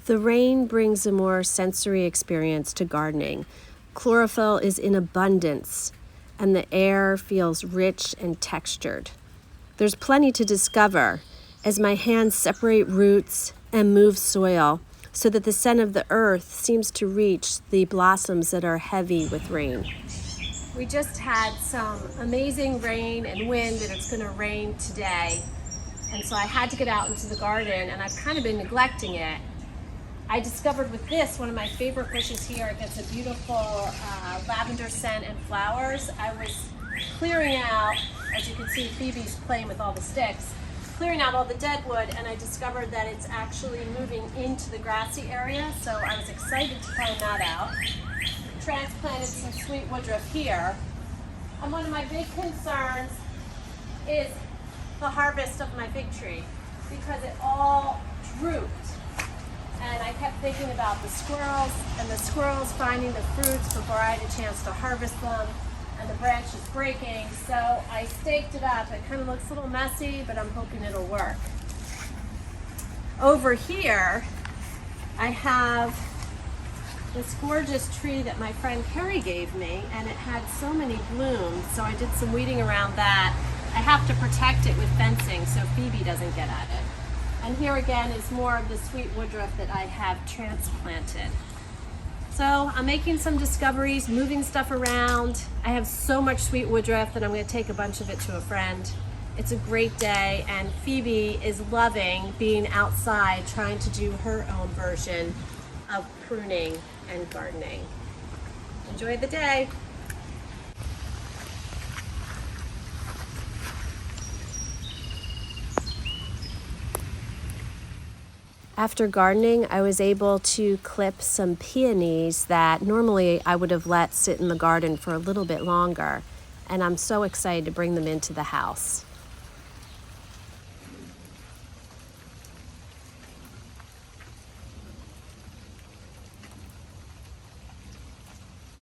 The rain brings a more sensory experience to gardening. Chlorophyll is in abundance, and the air feels rich and textured. There's plenty to discover as my hands separate roots and move soil so that the scent of the earth seems to reach the blossoms that are heavy with rain. We just had some amazing rain and wind, and it's going to rain today. And so I had to get out into the garden, and I've kind of been neglecting it. I discovered with this, one of my favorite bushes here, it gets a beautiful lavender scent and flowers. I was clearing out, as you can see, Phoebe's playing with all the sticks, clearing out all the dead wood, and I discovered that it's actually moving into the grassy area, so I was excited to find that out. Transplanted some sweet woodruff here. And one of my big concerns is the harvest of my fig tree, because it all drooped. And I kept thinking about the squirrels, and the squirrels finding the fruits before I had a chance to harvest them, and the branch is breaking. So I staked it up. It kind of looks a little messy, but I'm hoping it'll work. Over here, I have this gorgeous tree that my friend Carrie gave me, and it had so many blooms, so I did some weeding around that. I have to protect it with fencing so Phoebe doesn't get at it. And here again is more of the sweet woodruff that I have transplanted. So I'm making some discoveries, moving stuff around. I have so much sweet woodruff that I'm going to take a bunch of it to a friend. It's a great day, and Phoebe is loving being outside trying to do her own version of pruning and gardening. Enjoy the day. After gardening, I was able to clip some peonies that normally I would have let sit in the garden for a little bit longer, and I'm so excited to bring them into the house.